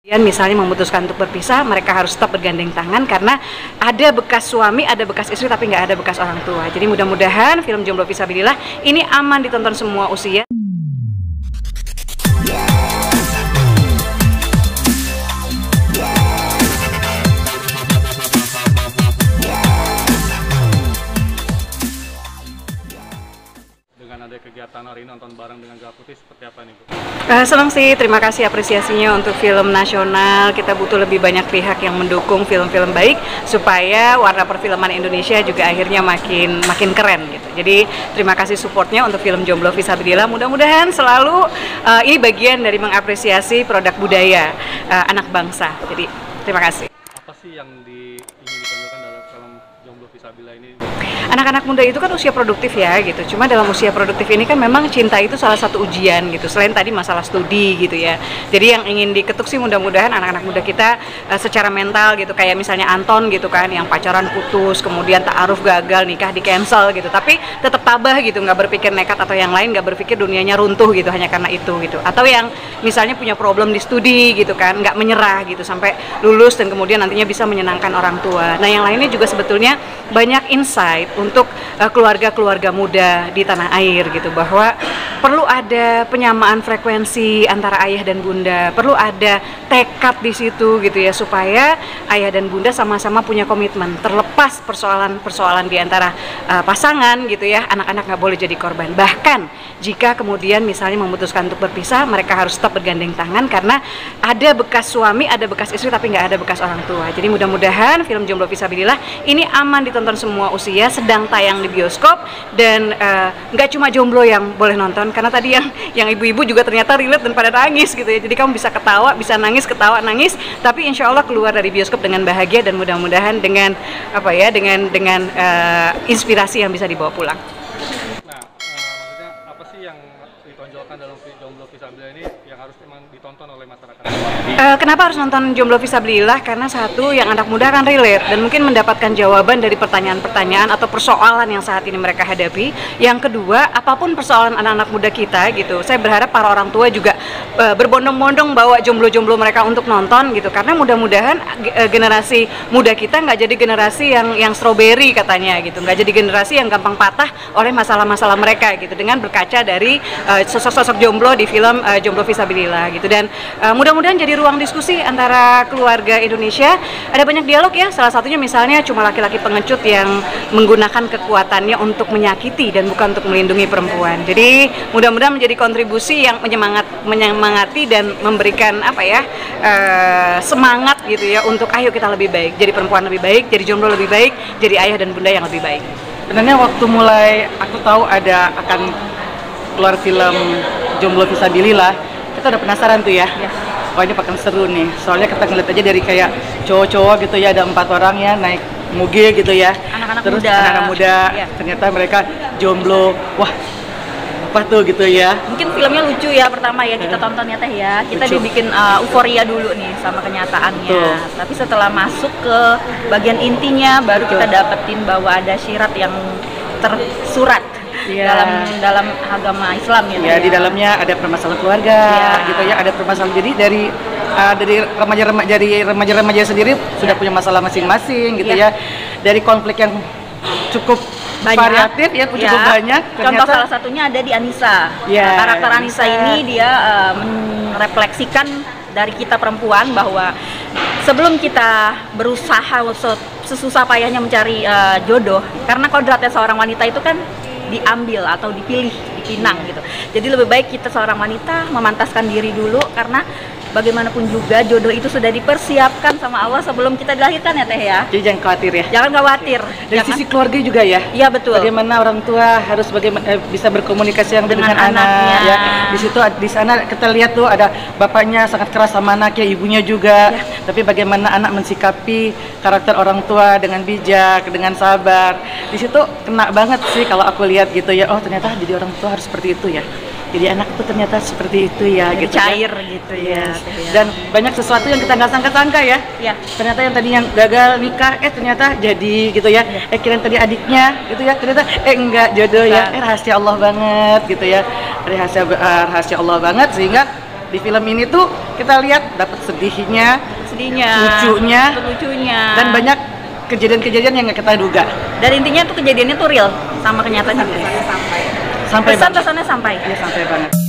Misalnya memutuskan untuk berpisah, mereka harus tetap bergandeng tangan karena ada bekas suami, ada bekas istri, tapi nggak ada bekas orang tua. Jadi mudah-mudahan film Jomblo Fisabilillah ini aman ditonton semua usia. Dengan ada kegiatan hari ini nonton bareng dengan Galah Putih seperti apa nih Bu? Senang sih, terima kasih apresiasinya untuk film nasional. Kita butuh lebih banyak pihak yang mendukung film-film baik supaya warna perfilman Indonesia juga akhirnya makin keren gitu. Jadi terima kasih supportnya untuk film Jomblo Fisabilillah. Mudah-mudahan selalu ini bagian dari mengapresiasi produk budaya anak bangsa. Jadi terima kasih. Apa sih yang ingin ditonjolkan dalam film Jomblo Fisabilillah ini? Anak-anak muda itu kan usia produktif ya gitu. Cuma dalam usia produktif ini kan memang cinta itu salah satu ujian gitu. Selain tadi masalah studi gitu ya. Jadi yang ingin diketuk sih mudah-mudahan anak-anak muda kita secara mental gitu. Kayak misalnya Anton gitu kan, yang pacaran putus, kemudian ta'aruf gagal, nikah di cancel gitu. Tapi tetap tabah gitu, nggak berpikir nekat atau yang lain, nggak berpikir dunianya runtuh gitu hanya karena itu gitu. Atau yang misalnya punya problem di studi gitu kan, nggak menyerah gitu sampai lulus dan kemudian nantinya bisa menyenangkan orang tua. Nah yang lainnya juga sebetulnya banyak insight untuk keluarga-keluarga muda di tanah air gitu, bahwa perlu ada penyamaan frekuensi antara ayah dan bunda, perlu ada tekad di situ gitu ya, supaya ayah dan bunda sama-sama punya komitmen. Terlepas persoalan-persoalan di antara pasangan gitu ya, anak-anak nggak boleh jadi korban. Bahkan jika kemudian misalnya memutuskan untuk berpisah, mereka harus tetap bergandeng tangan karena ada bekas suami, ada bekas istri, tapi nggak ada bekas orang tua. Jadi mudah-mudahan film Jomblo Fisabilillah ini aman ditonton semua usia, sedang tayang di bioskop, dan nggak cuma jomblo yang boleh nonton, karena tadi yang ibu-ibu juga ternyata relate dan pada nangis gitu ya. Jadi kamu bisa ketawa, bisa nangis, ketawa, nangis, tapi insya Allah keluar dari bioskop dengan bahagia dan mudah-mudahan dengan dengan inspirasi yang bisa dibawa pulang. Nah, maksudnya apa sih yang ditonjolkan dalam Jomblo Fisabilillah ini yang harus memang ditonton oleh masyarakat? Kenapa harus nonton Jomblo Fisabilillah? Karena satu, yang anak muda akan relate dan mungkin mendapatkan jawaban dari pertanyaan-pertanyaan atau persoalan yang saat ini mereka hadapi. Yang kedua, apapun persoalan anak-anak muda kita gitu, saya berharap para orang tua juga berbondong-bondong bawa jomblo-jomblo mereka untuk nonton gitu, karena mudah-mudahan generasi muda kita nggak jadi generasi yang strawberry katanya gitu, nggak jadi generasi yang gampang patah oleh masalah-masalah mereka gitu, dengan berkaca dari sosok-sosok jomblo di film Jomblo Fisabilillah gitu. Dan mudah-mudahan jadi ruang diskusi antara keluarga Indonesia. Ada banyak dialog ya, salah satunya misalnya cuma laki-laki pengecut yang menggunakan kekuatannya untuk menyakiti dan bukan untuk melindungi perempuan. Jadi mudah-mudahan menjadi kontribusi yang menyemangati dan memberikan semangat gitu ya, untuk ayo kita lebih baik, jadi perempuan lebih baik, jadi jomblo lebih baik, jadi ayah dan bunda yang lebih baik. Sebenarnya waktu mulai aku tahu akan keluar film Jomblo Fisabilillah, kita udah penasaran tuh ya. Wah ini bakal seru nih, soalnya kita ngeliat aja dari kayak cowok-cowok gitu ya, ada 4 orang ya naik moge gitu ya, terus anak-anak muda ya. Ternyata mereka jomblo, wah apa tuh gitu ya. Mungkin filmnya lucu ya pertama ya, kita tontonnya teh ya, kita lucu. dibikin euforia dulu nih sama kenyataannya. Tuh. Tapi setelah masuk ke bagian intinya baru kita dapetin bahwa ada syirat yang tersurat. Dalam agama Islam ya. Di dalamnya ada permasalahan keluarga, gitu ya, ada permasalahan. Jadi dari remaja-remaja sendiri sudah punya masalah masing-masing, gitu ya. Dari konflik yang cukup variatif ya, cukup banyak. Contoh salah satunya ada di Anissa. Karakter Anissa ini dia merefleksikan dari kita perempuan bahwa sebelum kita berusaha sesusah payahnya mencari jodoh, karena kodratnya seorang wanita itu kan diambil atau dipinang gitu. Jadi lebih baik kita seorang wanita memantaskan diri dulu, karena bagaimanapun juga jodoh itu sudah dipersiapkan sama Allah sebelum kita dilahirkan ya Teh ya. Jadi jangan khawatir ya. Jangan khawatir. Dari sisi keluarga juga ya. Iya betul. Bagaimana orang tua harus bisa berkomunikasi dengan anaknya. Ya. Di sana kita lihat tuh ada bapaknya sangat keras sama anaknya, ibunya juga. Ya. Tapi bagaimana anak mensikapi karakter orang tua dengan bijak, dengan sabar. Di situ kena banget sih kalau aku lihat gitu ya. Oh ternyata jadi orang tua harus seperti itu ya. Jadi anak tuh ternyata seperti itu ya, gitu cair kan? Gitu ya. Dan banyak sesuatu yang kita nggak sangka-sangka ya. Ternyata yang tadi yang gagal nikah, ternyata jadi gitu ya. Kirain tadi adiknya gitu ya, ternyata enggak jodoh ya. Rahasia Allah banget gitu ya. Rahasia Allah banget, sehingga di film ini tuh kita lihat dapat sedihnya, lucunya, dan banyak kejadian-kejadian yang nggak kita duga. Dan intinya tuh kejadiannya tuh real sama kenyataan. Sampai Pesan-pesannya sampai. Iya, sampai banget.